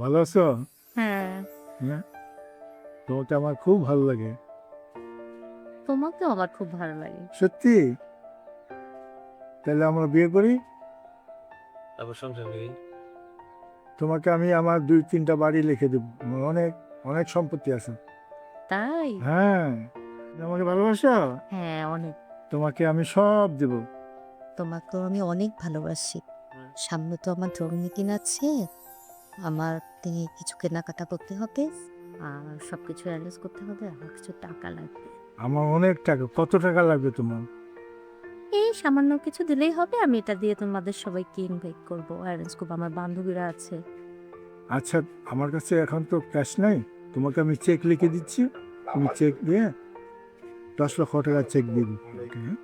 ভালো আছো? হ্যাঁ, হ্যাঁ, তোমাকে আমার খুব ভালো লাগে। তোমাকেও আমার খুব ভালো লাগে। সত্যি? তাহলে আমরা বিয়ে করি। তারপর সংসার করি। তোমাকে আমি আমার 2-3টা বাড়ি লিখে দেবো। আমার অনেক অনেক সম্পত্তি আছে। তাই? হ্যাঁ, তুমি আমাকে ভালোবাসো? হ্যাঁ, অনেক। তোমাকে আমি সব দেব। তোমাকেও আমি অনেক ভালোবাসি। হুম। সামনে তো আমার জন্মদিন আছে, আমার কিছু কেনাকাটা করতে হবে আর সবকিছু অ্যারেঞ্জ করতে হবে, আমার কিছু টাকা লাগবে। আমার অনেক টাকা। কত টাকা লাগবে তোমার? এই সামান্য কিছু দিলেই হবে, আমি এটা দিয়ে তোমাদের সবাইকে ইনভাইট করবো, অ্যারেঞ্জ করবো, আমার বান্ধবীরা আছে। আচ্ছা, আমার কাছে এখন তো ক্যাশ নাই, তোমাকে আমি চেক লিখে দিচ্ছি। তুমি চেক দিয়ে 10 লক্ষ টাকা চেক দিয়ে দিচ্ছি। হ্যাঁ?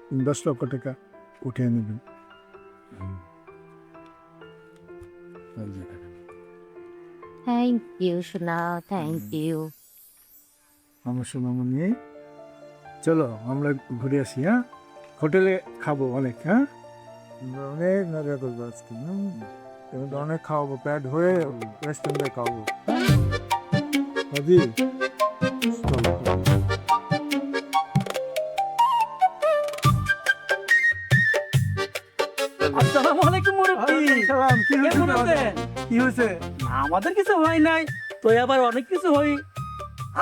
তুমি 10 লক্ষ টাকা উঠিয়ে নেবেন। থ্যাংক ইউ সোনা, থ্যাংক ইউ। আমার সোনামণি, চলো আমরা ঘুরে আসি। হ্যাঁ, হোটেলে খাবো অনেক। হ্যাঁ, আমরা অনেক মজা করবো আজকে। তোমাকে অনেক খাওয়াবো, প্যাড হয়ে রেস্টুরেন্টে খাওয়াবো। হাজি, চলো। আসসালামু আলাইকুম মুরব্বি। সালাম, কি হয়েছে কেমন তোমাদের? আছেন? কি হয়েছে? আমাদের কিছু হয় নাই, তো আবার অনেক কিছু হই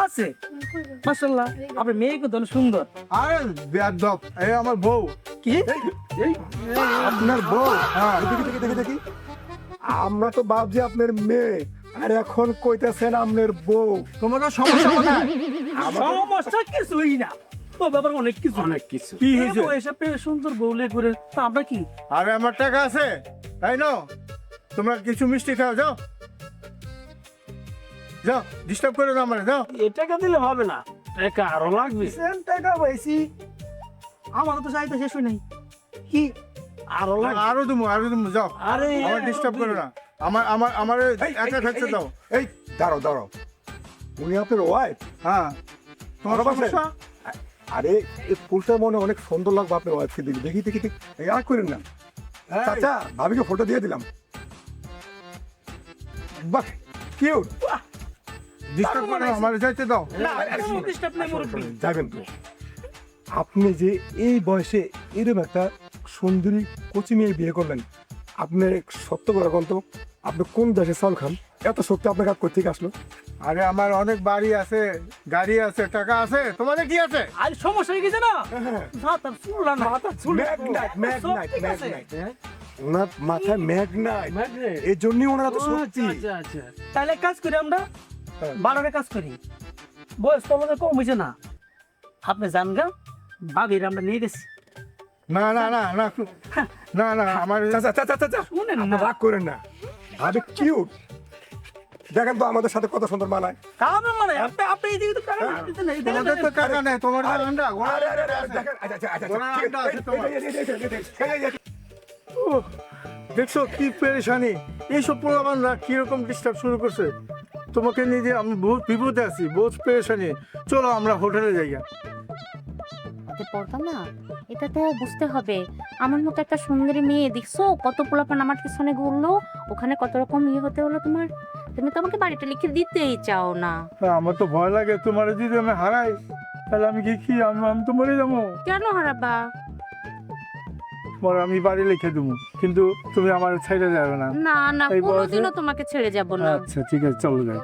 আছে। মাশাআল্লাহ, আপনার মেয়ে কত সুন্দর। আরে বেয়াদব, এই আমার বউ। কি? আপনার বউ? হ্যাঁ, দেখি। আমরা তো ভাবছি আপনার মেয়ে, আর এখন কইতেছেন আপনার বউ। তোমার তো সমস্যা কোথায়? সমস্যা কিছুই না, তো ব্যাপার অনেক কিছু। কি হয়েছে? এসে পেয়ে সুন্দর বউলে করে তা আমরা কি? আরে আমার টাকা আছে, তাই না? তোমরা কিছু মিষ্টি খাও, যাও যাও, ডিস্টার্ব করো না আমার, যাও। টাকা দিলে হবে না, টাকা আরো লাগবে। টাকা পাইছি, আমাদের তো চাইতে শেষ হয় নাই। কি আরো লাগবে? আরো তুমি যাও। আরে আমার ডিস্টার্ব করো না, আমার একা থাকতে দাও। এই দাঁড়াও উনি আপনার ওয়াইফ? হ্যাঁ, তোমার ভালোবাসেন? সমস্যা? আরে এই ফুলটা মনে অনেক সুন্দর লাগবে আপনার ওয়াইফকে দেখি এই আর করেন না চাচা, ভাবিকে ফটো দিয়ে দিলাম। বাহ, কিউট। ডিস্টার্ব করো না, আমার যাইতে দাও। না, কোনো disturb নেই মুরব্বি। যাবেন তো? আপনি যে এই বয়সে এরকম একটা সুন্দরী কচি মেয়ে বিয়ে করলেন, আপনি সত্য করে কোন তো আপনি কোন দেশে চাল খান? এত শক্তি আপনার কাজ করতে আসলো? আরে আমার অনেক বাড়ি আছে, গাড়ি আছে, টাকা আছে। তোমাদের কি আছে? আর সমস্যা হয়ে গেছে না, মাথার চুল না, মাথার চুল ম্যাগনাইট। ওনার মাথায় ম্যাগনাইট, এই জন্যই ওনার এত শক্তি। আচ্ছা, তাহলে এক কাজ করি আমরা, হ্যাঁ। 12 কাজ করি, বয়স তো আমাদের কম হয়েছে না, আপনি জান গা, ভাবির আমরা নিয়ে গেছি। না, আমার চাচা, শুনেন আপনি না, রাগ করেন না, ভাবি কিউট। দেখেন তো আমাদের সাথে কত সুন্দর মানায়। কারণ মানে আপনি এইদিকে তো টাকা দিতেছেন না, এই দেখেন তোমাদের তো টাকা নেই, তোমার তো আন্ডা, আরে, দেখেন, আচ্ছা, ওনার ঠিক আন্ডা আছে তোমার। আছে। উহ, দেখছো কি পেরেশানি? এইসব পোলাপানরা কিরকম ডিস্টার্ব শুরু করছে। তোমাকে নিয়ে যে আমি বহুত বিপদে আছি, বহুত পেরেশানি। চলো আমরা হোটেলে যাই। ওকে পড়তাম না, এটা তো বুঝতে হবে। আমার মতো একটা সুন্দরী মেয়ে দেখছো, কত পোলাপান আমার পিছনে ঘুরলো, ওখানে কত রকম হতে হলো তোমার। তুমি তো আমাকে বাড়িটা লিখে দিতেই চাও না। আমার তো ভয় লাগে, তোমার যদি আমি হারাই তাহলে আমি আমি তো মরে যাবো। কেন হারাবা? আমি বাড়ি লিখে দেবো, কিন্তু তুমি আমার ছেড়ে যাবে না। না, এই বয়সে? কোনোদিনও তোমাকে ছেড়ে যাব না। আচ্ছা, ঠিক আছে, চলো যাই।